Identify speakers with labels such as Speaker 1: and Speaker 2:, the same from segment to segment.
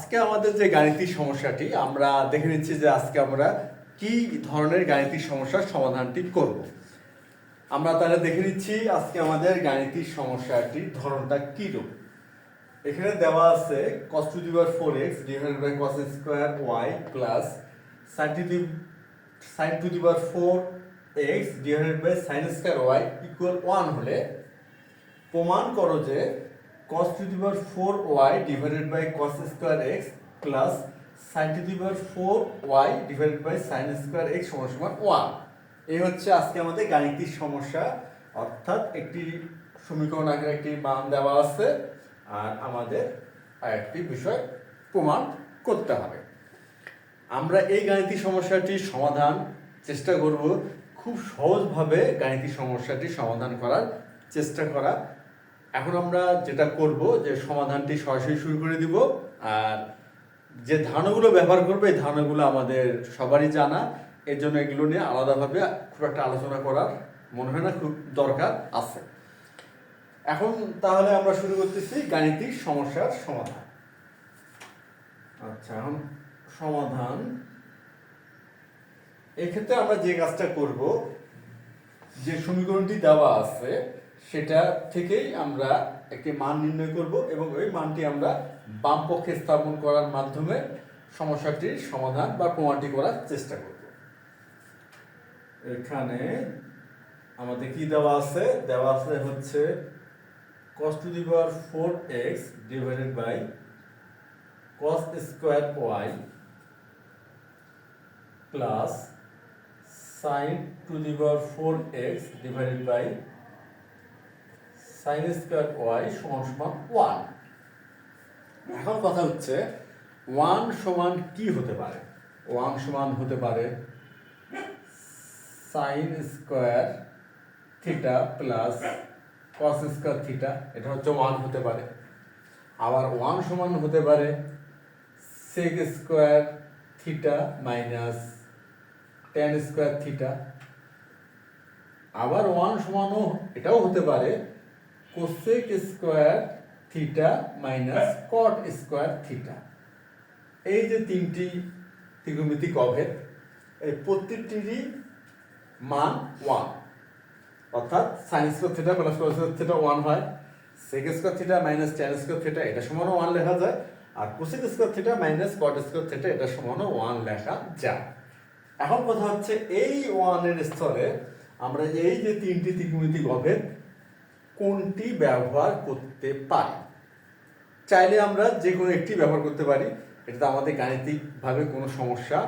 Speaker 1: আজকে আমাদের যে গাণিতিক সমস্যাটি আমরা দেখে নিচ্ছি যে আজকে আমরা কি ধরনের গাণিতিক সমস্যার সমাধানটি করব। আমরা তাহলে দেখে নিচ্ছি আজকে আমাদের গাণিতিক সমস্যাটির ধরনটা কি রূপ। এখানে দেওয়া আছে cos to the power 4x divided by cos square y plus sin to the power 4x divided by sin square y equal 1 হলে প্রমাণ করো যে cos to the power 4y divided by cos square x plus sin to the power 4y divided by sin square x সমান সমান 1। এই হচ্ছে আজকে আমাদের গাণিতিক সমস্যা, অর্থাৎ একটি সমীকরণ আকারে একটি মান দেওয়া আছে আর আমাদের আরেকটি বিষয় প্রমাণ করতে হবে। আমরা এই গাণিতিক সমস্যাটির সমাধান চেষ্টা করব খুব সহজভাবে গাণিতিক সমস্যাটি সমাধান করার চেষ্টা করা। এখন আমরা যেটা করব যে সমাধানটি সরাসরি শুরু করে দিব, আর যে ধারণাগুলো ব্যবহার করবে এই ধারণাগুলো আমাদের সবারই জানা, এর জন্য এগুলো নিয়ে আলাদাভাবে খুব একটা আলোচনা করার মনে হয় না খুব দরকার আছে। এখন তাহলে আমরা শুরু করতেছি গাণিতিক সমস্যার সমাধান। আচ্ছা, এখন সমাধান এক্ষেত্রে আমরা যে কাজটা করব, যে সমীকরণটি দেওয়া আছে সেটা থেকেই আমরা একটি মান নির্ণয় করব এবং ওই মানটি আমরা বাম পক্ষে স্থাপন করার মাধ্যমে সমস্যাটির সমাধান বা প্রমাণটি করার চেষ্টা করব। এখানে আমাদের কি দেওয়া আছে? দেওয়া আছে হচ্ছে cos to the power 4x divided by cos square y plus sin to the power 4x divided by sin square y সমান সমান 1। এখন কথা হচ্ছে 1 সমান কি হতে পারে? 1 সমান হতে পারে sin square theta plus cos square theta, এটা হচ্ছে 1 হতে পারে। আবার 1 সমান হতে পারে sec square theta minus tan square theta. আবার 1 সমানও এটাও হতে পারে cosec square theta minus cot square theta. এই যে তিনটি ত্রিকোণমিতিক অভেদ, এই প্রত্যেকটিরই মান 1, অর্থাৎ sin square theta plus cos square theta 1 হয়, sec square theta minus tan square theta এটা সমানও 1 লেখা যায়, আর cosec square theta minus cot square theta এটা সমানও 1 লেখা যায়। এখন কথা হচ্ছে এই 1 এর স্তরে আমরা এই যে তিনটি ত্রিকোণমিতিক অভেদ কোনটি ব্যবহার করতে পারি? চাইলে আমরা যে কোনো একটি ব্যবহার করতে পারি, এটাতে আমাদের গাণিতিকভাবে কোনো সমস্যা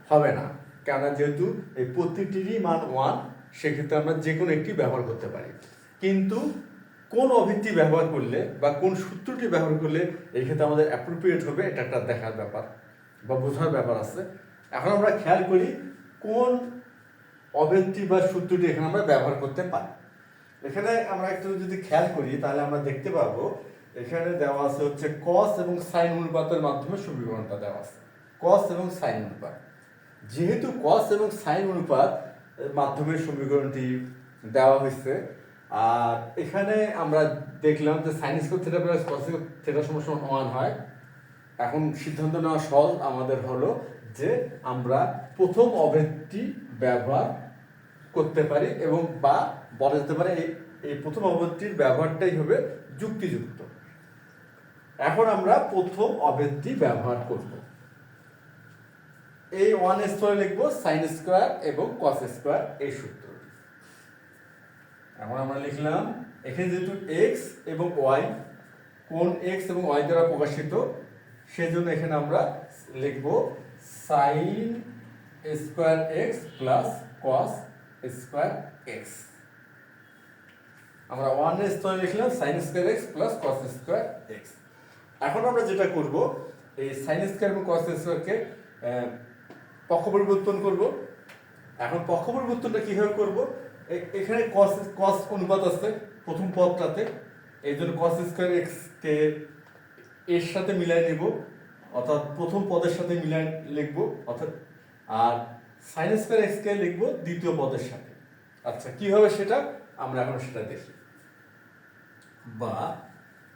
Speaker 1: হবে না, কেননা যেহেতু এই প্রতিটিরই মান 1, সেক্ষেত্রে আমরা যে কোনো একটি ব্যবহার করতে পারি। কিন্তু কোন অভিত্তি ব্যবহার করলে বা কোন সূত্রটি ব্যবহার করলে এই ক্ষেত্রে আমাদের অ্যাপ্রোপ্রিয়েট হবে, এটা একটা দেখার ব্যাপার বা বোঝার ব্যাপার আছে। এখন আমরা খেয়াল করি কোন অভিত্তি বা সূত্রটি এখানে আমরা ব্যবহার করতে পারি। এখানে আমরা একটু যদি খেয়াল করি তাহলে আমরা দেখতে পাবো এখানে দেওয়া আছে হচ্ছে cos এবং sin অনুপাতের মাধ্যমে সমীকরণটা দেওয়া আছে, cos এবং sin অনুপাত। যেহেতু cos এবং sin অনুপাত মাধ্যমে সমীকরণটি দেওয়া হয়েছে, আর এখানে আমরা দেখলাম যে sin square theta plus cos square theta সমান 1 হয়। এখন সিদ্ধান্ত নেওয়া সহজ আমাদের হলো যে আমরা প্রথম অভেদটি ব্যবহার করতে পারি এবং বা বলা যেতে পারে এই প্রথম অভেদটির ব্যবহারটাই হবে যুক্তিযুক্ত। এখন আমরা প্রথম অভেদটি ব্যবহার করব। এই 1 স্তরে লিখব sin স্কয়ার এবং cos স্কয়ার এই সূত্রটি। এখন আমরা লিখলাম এখানে যেহেতু x এবং y, কোন x এবং y দ্বারা প্রকাশিত, সেজন্য এখানে আমরা লিখব sin square x plus cos square x। আমরা 1 এর স্তরে লিখলাম sin square x plus cos square x। এখন আমরা যেটা করব, এই sin স্কয়ার এবং cos স্কয়ারকে পক্ষ পরিবর্তন করব। এখন পক্ষ পরিবর্তনটা কিভাবে করব? এখানে cos অনুপাত আছে প্রথম পদটাতে, এই জন্য cos স্কয়ার x কে এর সাথে মিলাই নেব, অর্থাৎ প্রথম পদের সাথে মিলাই লিখব, অর্থাৎ আর sin স্কয়ার x কে লিখব দ্বিতীয় পদের সাথে। আচ্ছা, কিভাবে সেটা আমরা এখন সেটা দেখি। বা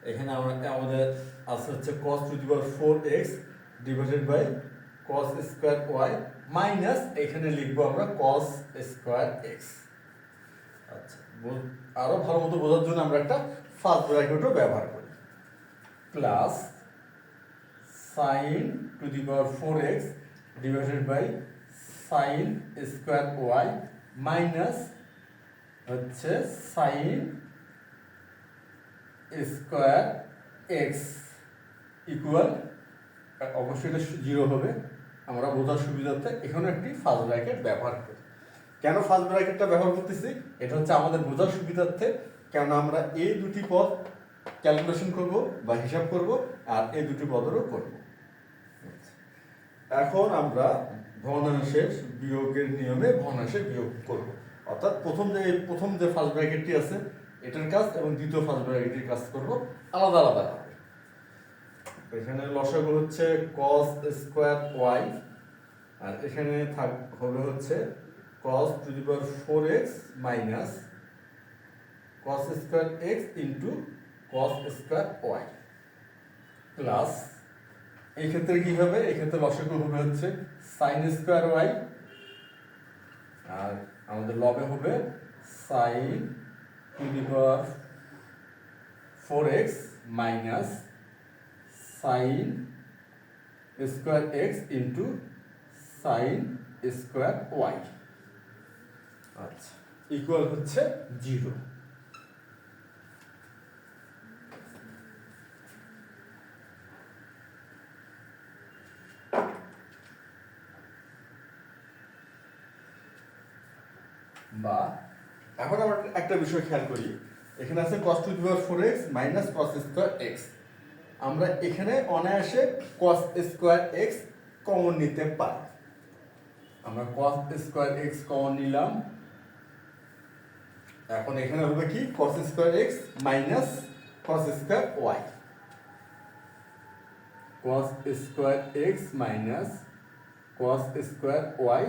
Speaker 1: এখানে আমাদের আছে হচ্ছে cos to the power 4x divided by cos square y minus এখানে লিখবো আমরা cos স্কয়ার x। আচ্ছা, আরো ভালো মতো বোঝার জন্য আমরা একটা ফার্স্ট ব্র্যাকেটও ব্যবহার করি, plus sin to the power 4x divided by sin square y minus হচ্ছে sin স্কয়ার x ইকুয়াল, অবশ্যই এটা 0 হবে। আমরা বোঝার সুবিধার্থে এখানে একটি ফার্স্ট ব্র্যাকেট ব্যবহার করি। কেন ফার্স্ট ব্র্যাকেটটা ব্যবহার করতেছি? এটা হচ্ছে আমাদের বোঝার সুবিধার্থে, কেন আমরা এই দুটি পদ ক্যালকুলেশন করব বা হিসাব করব, আর এই দুটি পদেরও করব। এখন আমরা ভগ্নাংশের বিয়োগের নিয়মে ভগ্নাংশের বিয়োগ করব, অর্থাৎ প্রথম যে ফার্স্ট ব্র্যাকেটটি আছে এটার কাজ এবং দ্বিতীয় ফার্স্ট ব্র্যাকেটের কাজ করব আলাদা আলাদা হবে। এখানে লসাগু হচ্ছে cos স্কয়ার y, আর এখানে হবে হচ্ছে cos to the power 4x minus cos square x into cos square y plus এই ক্ষেত্রে কি হবে? এই ক্ষেত্রে লসাগু হবে হচ্ছে sin স্কয়ার y, আর আমাদের লবে হবে sin to the power 4x minus sin square x into sin square y। আচ্ছা, ইকুয়াল হচ্ছে 0। বা এখন আমরা একটা বিষয় খেয়াল করি, এখানে আছে cos to the power 4x minus cos square x। আমরা এখানে অনায়াসে cos স্কয়ার x কমন নিতে পারি। আমরা cos স্কয়ার x কমন নিলাম। এখন এখানে হবে কি cos square x minus cos square y, cos square x minus cos square y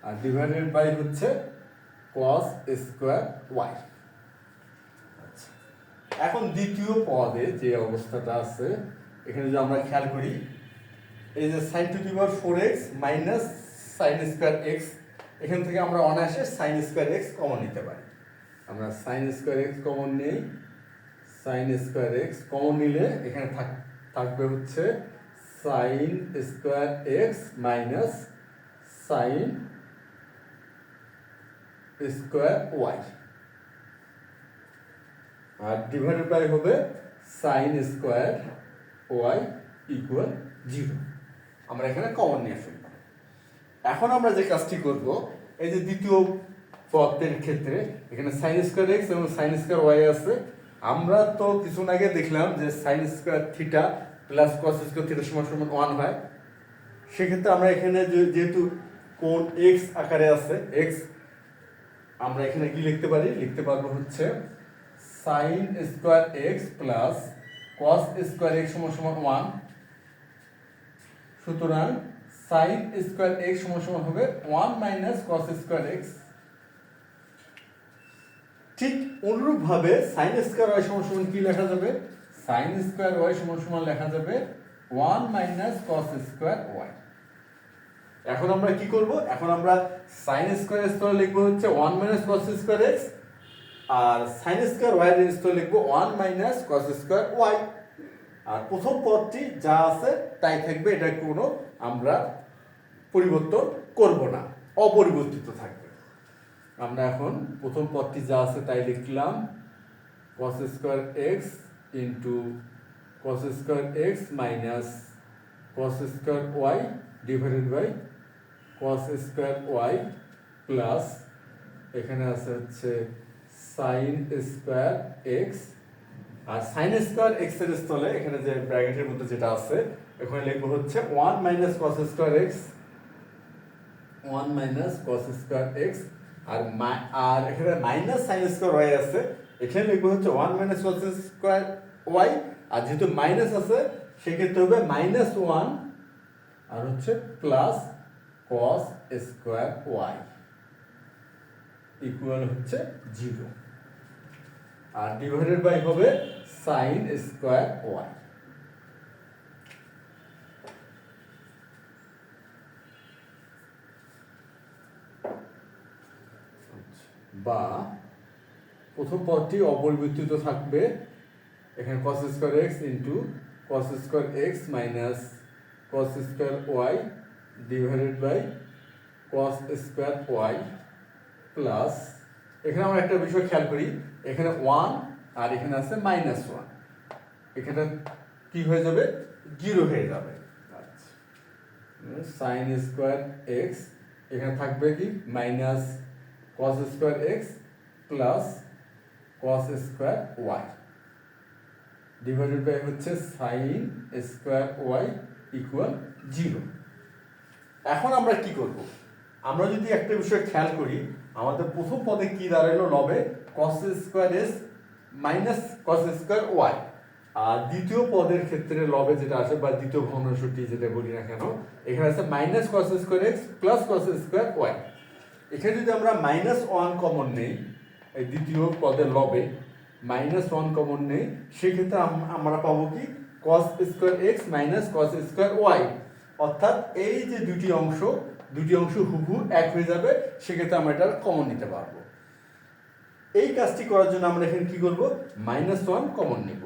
Speaker 1: আর ডিভাইডেড বাই হচ্ছে cos স্কয়ার y। এখন দ্বিতীয় পদে যে অবস্থাটা আছে, এখানে যদি আমরা খেয়াল করি, এই যে sin to the power 4x minus sin square x, এখান থেকে আমরা অনায়াসে sin স্কয়ার x কমন নিতে পারি। আমরা sin স্কয়ার x কমন নেই, sin স্কয়ার x কমন নিলে এখানে থাকবে হচ্ছে sin square x minus sin square y আর ডিভাইডেড বাই হবে sin স্কয়ার y ইকুয়াল 0। আমরা এখানে কমন নিয়ে ফেলব। এখন আমরা যে কাজটি করব, এই যে দ্বিতীয় পদের ক্ষেত্রে এখানে sin স্কয়ার x এবং sin স্কয়ার y আছে। আমরা তো কিছুক্ষণ আগে দেখলাম যে sin square theta plus cos square theta সমান 1 হয়। সেক্ষেত্রে আমরা এখানে যেহেতু কোণ x আকারে আছে, x আমরা এখানে কি লিখতে পারি? লিখতে পারবো হচ্ছে sin square x plus cos square x সমান 1। সুতরাং sin স্কয়ার x সমান হবে 1 মাইনাস cos স্কয়ার x। ঠিক অনুরূপভাবে sin স্কয়ার y সমান কি লেখা যাবে? sin স্কয়ার y সমান লেখা যাবে 1 মাইনাস cos স্কয়ার y। এখন আমরা কি করব? এখন আমরা sin স্কয়ার x লিখবো হচ্ছে 1 মাইনাস cos স্কয়ার x, আর sin স্কয়ার y এর স্থলে লিখব 1 মাইনাস cos স্কয়ার y। আর প্রথম পদটি যা আছে তাই থাকবে, এটা কোনো আমরা পরিবর্তন করব না, অপরিবর্তিত থাকবে। আমরা এখন প্রথম পদটি যা আছে তাই লিখলাম cos square x into cos square x minus cos square y divided by cos square y plus এখানে আছে হচ্ছে sin স্কয়ার x, আর sin স্কয়ার x এর স্থলে এখানে যে ব্র্যাকেটের মধ্যে যেটা আছে এখানে লিখব হচ্ছে 1 minus cos square x, 1 minus cos square x, আর এখানে মাইনাস sin স্কয়ার y আছে, এখানে লিখব হচ্ছে 1 মাইনাস cos স্কয়ার y, আর যেহেতু মাইনাস আছে সেক্ষেত্রে হবে মাইনাস 1 আর হচ্ছে plus cos square y equal হচ্ছে 0, আর ডিভাইডেড বাই হবে sin স্কয়ার y। বা প্রথম পদটি অপরিবর্তিত থাকবে, এখানে cos square x into cos square x minus cos square y divided by cos square y plus, এখানে আমরা একটা বিষয় খেয়াল করি, এখানে 1 আর এখানে আছে -1, এখানে কি হয়ে যাবে, 0 হয়ে যাবে। আচ্ছা, sin স্কয়ার এক্স, এখানে থাকবে কি minus cos square x plus cos square y divided by হচ্ছে sin স্কয়ার ওয়াই ইকুয়াল 0। এখন আমরা কি করব, আমরা যদি একটা বিষয় খেয়াল করি, আমাদের প্রথম পদে কি দাঁড়ালো, লবে cos square x minus cos square y, আর দ্বিতীয় পদের ক্ষেত্রে লবে যেটা আসে বা দ্বিতীয় ভগ্নাংশটি যেটা বলি না কেন, এখানে আছে minus cos square x plus cos square y. এখানে যদি আমরা -1 কমন নেই, এই দ্বিতীয় পদের লবে -1 কমন নেই, সেক্ষেত্রে আমরা পাবো কি cos square x minus cos square y, অর্থাৎ এই যে দুটি অংশ হুবহু এক হয়ে যাবে, সেক্ষেত্রে আমরা এটা কমন নিতে পারবো। এই কাজটি করার জন্য আমরা এখানে কি করব, -1 কমন নেব,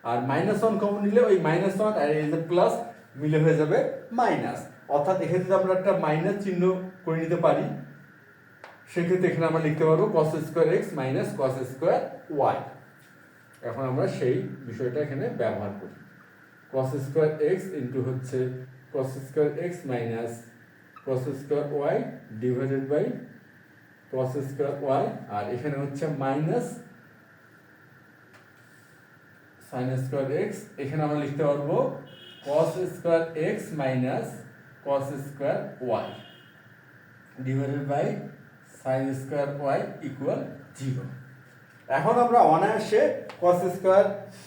Speaker 1: আর -1 কমন নিলে ওই -1 আর এই যে প্লাস মিলে হয়ে যাবে মাইনাস, অর্থাৎ এখানে যদি আমরা একটা মাইনাস চিহ্ন করে নিতে পারি, সেক্ষেত্রে এখানে আমরা লিখতে পারবো cos square x minus cos square y. এখন আমরা সেই বিষয়টা এখানে ব্যবহার করি, cos স্কয়ার এক্স ইন্টু হচ্ছে cos square x minus cos square y divided by cos square y, আর এখানে হচ্ছে মাইনাস sin স্কয়ার এক্স, এখানে আমরা লিখতে পারবো cos square x minus cos square y divided by sin square y equal 0। এখন আমরা অনায়াসে cos square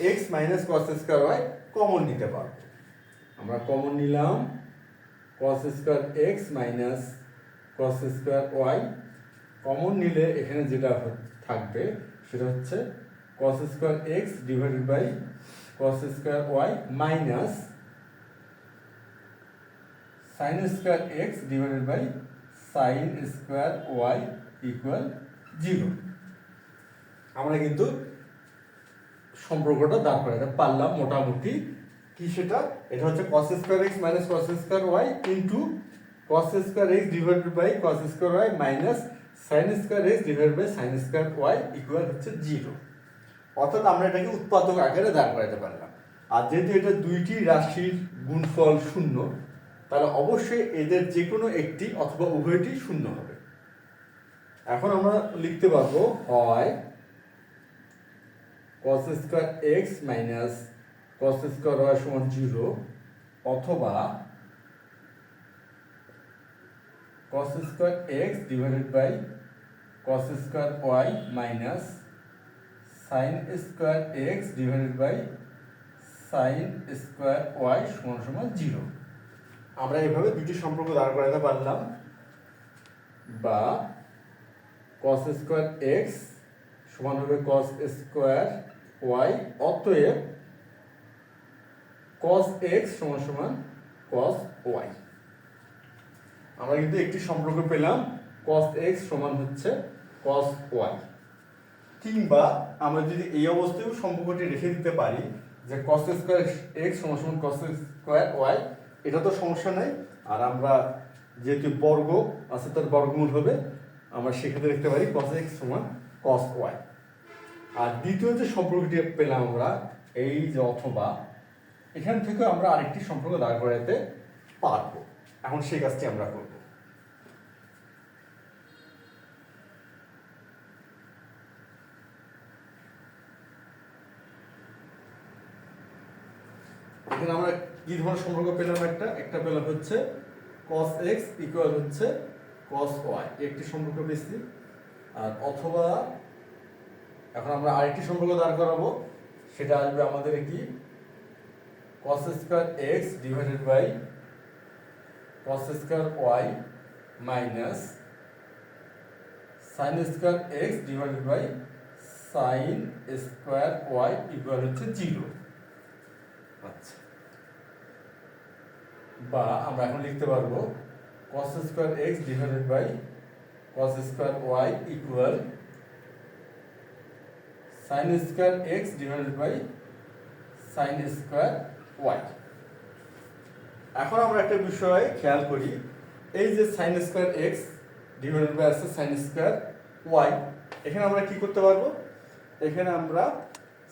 Speaker 1: x minus cos square y common নিতে পারবো। আমরা কমন নিলাম cos square x minus cos square y, common নিলে এখানে যেটা থাকবে সেটা হচ্ছে cos square x divided by cos square y minus sin square x divided by sin square y equal 0। আমরা কিন্তু সম্পর্কটা দাঁড় করাতে পারলাম মোটামুটি। কি সেটা, এটা হচ্ছে cos square x minus cos square y into cos square x divided by cos square y minus sin square x divided by sin square y equal হচ্ছে 0। অর্থাৎ আমরা এটাকে উৎপাদক আকারে দাঁড় করাতে পারলাম। আর যেহেতু এটা দুইটি রাশির গুণফল 0, তাহলে অবশ্যই এদের যে কোনো একটি অথবা উভয়টি 0 হবে। এখন আমরা লিখতে পারবো হয় cos square x minus cos square y সমান 0, অথবা cos square x divided by cos square y minus sin square x divided by sin square y সমান 0। আমরা এভাবে দুটি সম্পর্ক দাঁড় করাতে পারলাম। বা cos স্কয়ার এক্স সমান হবে cos স্কয়ার ওয়াই, অতএব cos x সমান cos y। আমরা কিন্তু একটি সম্পর্ক পেলাম, cos x সমান হচ্ছে cos y। কিংবা আমরা যদি এই অবস্থায় সম্পর্কটি রেখে দিতে পারি যে cos স্কয়ার x সমান cos স্কয়ার y, এটা তো সমস্যা নাই। আর আমরা যেহেতু বর্গ আছে তার বর্গমূল হবে, আমরা সেক্ষেত্রে লিখতে পারি cos x সমান cos y। আর দ্বিতীয় যে সম্পর্কটি পেলাম আমরা, এই যে অথবা, এখান থেকে আমরা আরেকটি সম্পর্ক দাঁড় করাতে পারবো। এখন সেই কাজটি আমরা করব। এখানে আমরা কি ধরনের সম্পর্ক পেলাম, একটা পেলাম হচ্ছে cos x ইকুয়াল হচ্ছে cos y, একটি সম্পর্ক পেয়েছি। আর অথবা এখন আমরা আরেকটি সম্পর্ক দাঁড় করাবো, সেটা আসবে আমাদের কি cos square x divided by cos square y minus sin square x divided by sin square y equal হচ্ছে 0। আচ্ছা, বা আমরা এখন লিখতে পারবো cos square x divided by cos square y equal sin square x divided by sin square y। এখন আমরা একটা বিষয় খেয়াল করি, এই যে sin square x divided by আছে sin স্কয়ার y, এখানে আমরা কি করতে পারবো, এখানে আমরা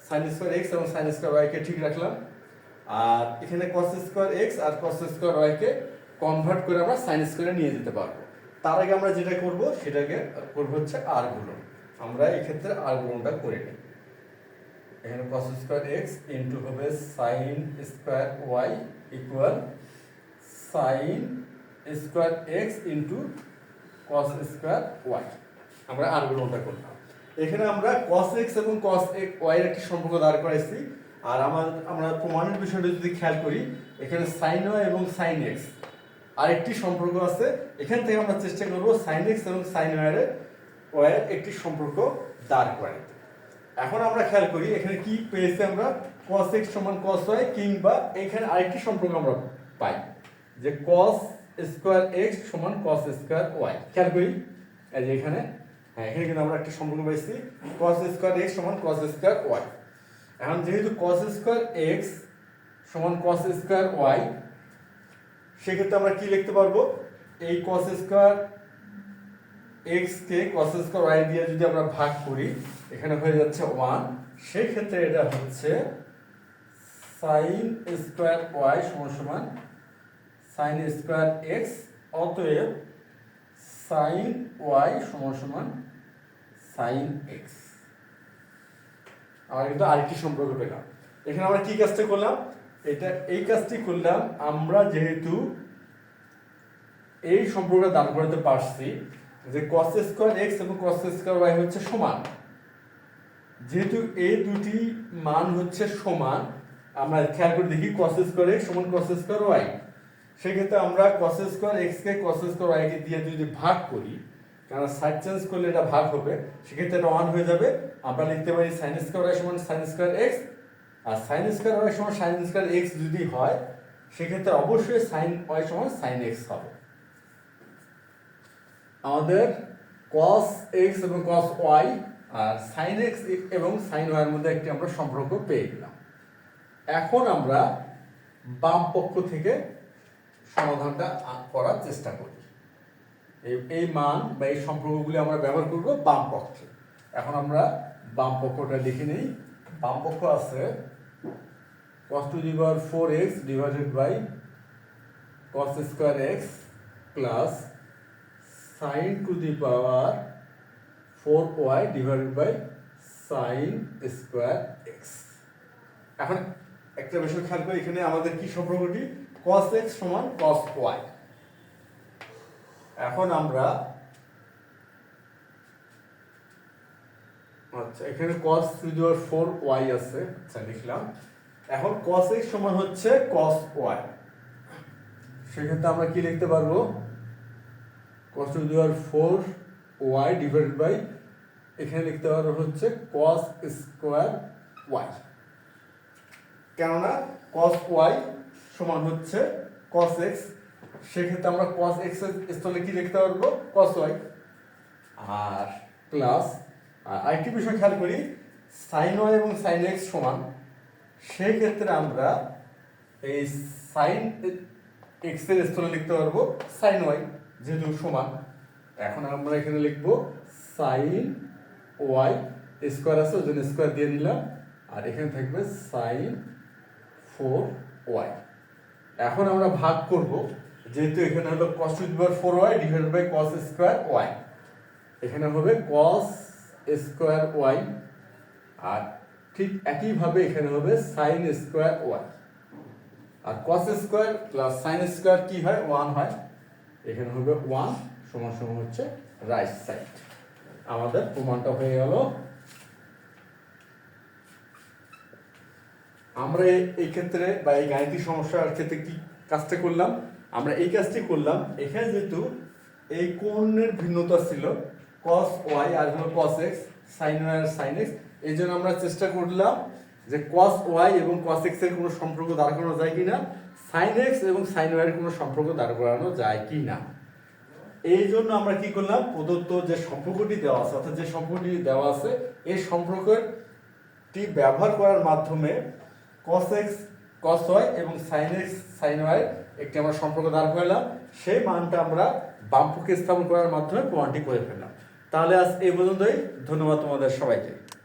Speaker 1: sin স্কয়ার x এবং sin স্কয়ার y কে ঠিক রাখলাম, আর এখানে cos স্কয়ার x আর cos স্কয়ার y কে কনভার্ট করে আমরা sin স্কয়ারে নিয়ে যেতে পারবো। তার আগে আমরা যেটা করব সেটাকে করব হচ্ছে r গুণন। আমরা এই ক্ষেত্রে r গুণনটা করে নিই। এখানে cos স্কয়ার x ইনটু হবে sin square y equal sin square x into cos square y। আমরা r গুণনটা করলাম। এখানে আমরা cos x এবং cos y এর একটি সম্পর্ক দাঁড় করাইছি, আর আমরা প্রমাণের বিষয়টা যদি খেয়াল করি, এখানে sin y এবং sin x আরেকটি সম্পর্ক আছে। এখান থেকে আমরা চেষ্টা করব sin x এবং sin y এর একটি সম্পর্ক দাঁড় করাইতে। এখন আমরা খেয়াল করি এখানে কি পেয়েছি আমরা, cos x সমান cos y, কিংবা এখানে আরেকটি সম্পর্ক আমরা পাই যে cos স্কয়ার x সমান cos স্কয়ার y। খেয়াল করি এই যে এখানে, হ্যাঁ এখানে কিন্তু আমরা একটা সম্পর্ক পাইছি cos স্কয়ার x সমান cos স্কয়ার y। এখন যেহেতু cos স্কয়ার x সমান cos স্কয়ার y, সেক্ষেত্রে আমরা কি লিখতে পারবো, এই cos স্কয়ার x কে cos স্কয়ার y দিয়ে যদি আমরা ভাগ করি, এখানে হয়ে যাচ্ছে 1, সেই ক্ষেত্রে এটা হচ্ছে sin স্কয়ার y সমান সমান sin স্কয়ার x, অতএব sin y সমান সমান sin x। আমরা কিন্তু আরেকটি সম্পর্ক পেলাম। এখানে আমরা কি কাজটা করলাম, এই কাজটি করলাম, আমরা যেহেতু এই সম্পর্কটা দাঁড় করাতে পারছি যে cos স্কয়ার x এবং cos স্কয়ার y হচ্ছে সমান, যেহেতু এই দুটি মান হচ্ছে সমান, আমরা খেয়াল করে দেখি cos স্কয়ার x সমান cos স্কয়ার y, সেক্ষেত্রে আমরা cos স্কয়ার x কে cos স্কয়ার y কে দিয়ে যদি ভাগ করি, কারণ সাইড চেঞ্জ করলে এটা ভাগ হবে, সেক্ষেত্রে এটা 1 হয়ে যাবে। আমরা লিখতে পারি sin স্কয়ার y সমান sin স্কয়ার x, আর sin স্কয়ার y সমান sin স্কয়ার x যদি হয়, সেক্ষেত্রে অবশ্যই sin y সমান sin x হবে। আমাদের cos x এবং cos y আর sin x এবং sin y এর মধ্যে একটি আমরা সম্পর্ক পেয়ে গেলাম। এখন আমরা বাম পক্ষ থেকে সমাধানটা করার চেষ্টা করি। এই মান বা এই সম্পর্কগুলি আমরা ব্যবহার করব বাম পক্ষে। এখন আমরা বাম পক্ষটা লিখে নিই। বাম পক্ষ আছে cos to the power 4x divided by cos square x plus sin to the power 4y divided by sin square x। এখন একটা বিষয় খেয়াল করি, এখানে আমাদের কি সম্পর্কটি, cos x সমান cos y। এখন আমরা আচ্ছা এখানে cos to the power 4y আছে, আচ্ছা লিখলাম। এখন cos x সমান হচ্ছে cos y, সেক্ষেত্রে আমরা কি লিখতে পারবো, cos to the power 4y divided by, এখানে লিখতে পারবো হচ্ছে cos স্কয়ার y, কেননা cos y সমান হচ্ছে cos x, সেক্ষেত্রে আমরা cos x এর স্থলে কি লিখতে পারবো, cos y। আর প্লাস আরেকটি বিষয় খেয়াল করি, sin y এবং sin x সমান, সেই ক্ষেত্রে আমরা এই sin x এর স্থলে লিখতে পারবো sin y, যেহেতু সমান। এখন আমরা এখানে লিখবো sin y, স্কয়ার আছে ওই জন্য স্কয়ার দিয়ে নিলাম, আর এখানে থাকবে sin 4y। এখন আমরা ভাগ করব, যেহেতু এখানে হলো cos to the power 4y divided by cos square y, এখানে হবে cos স্কয়ার y, আর ঠিক একই ভাবে এখানে হবে sin স্কয়ার y। আর cos square plus sin square কি হয়, 1 হয়, এখানে হবে 1 সমান সমান হচ্ছে রাইট সাইড। আমাদের প্রমাণটা হয়ে গেল। আমরা এই ক্ষেত্রে বা এই গাণিতিক সমস্যার ক্ষেত্রে কি কাজটা করলাম, আমরা এই কাজটি করলাম, এখানে যেহেতু এই কোণের ভিন্নতা ছিল cos y আর হলো cos x, sin y আর sin x, এই জন্য আমরা চেষ্টা করলাম যে cos y এবং cos x এর কোনো সম্পর্ক দাঁড় করানো যায় কিনা, sin x এবং sin y এর কোনো সম্পর্ক দাঁড় করানো যায় কিনা। এই জন্য আমরা কি করলাম, প্রদত্ত যে সম্পর্কটি দেওয়া আছে অর্থাৎ যে সম্পর্কটি দেওয়া আছে এই সম্পর্কটি ব্যবহার করার মাধ্যমে cos x cos y এবং sin x sin y একটি আমরা সম্পর্ক দাঁড় করালাম। সেই মানটা আমরা বামপক্ষে স্থাপন করার মাধ্যমে প্রমাণটি করে ফেললাম। তাহলে আজ এই পর্যন্তই। ধন্যবাদ তোমাদের সবাইকে।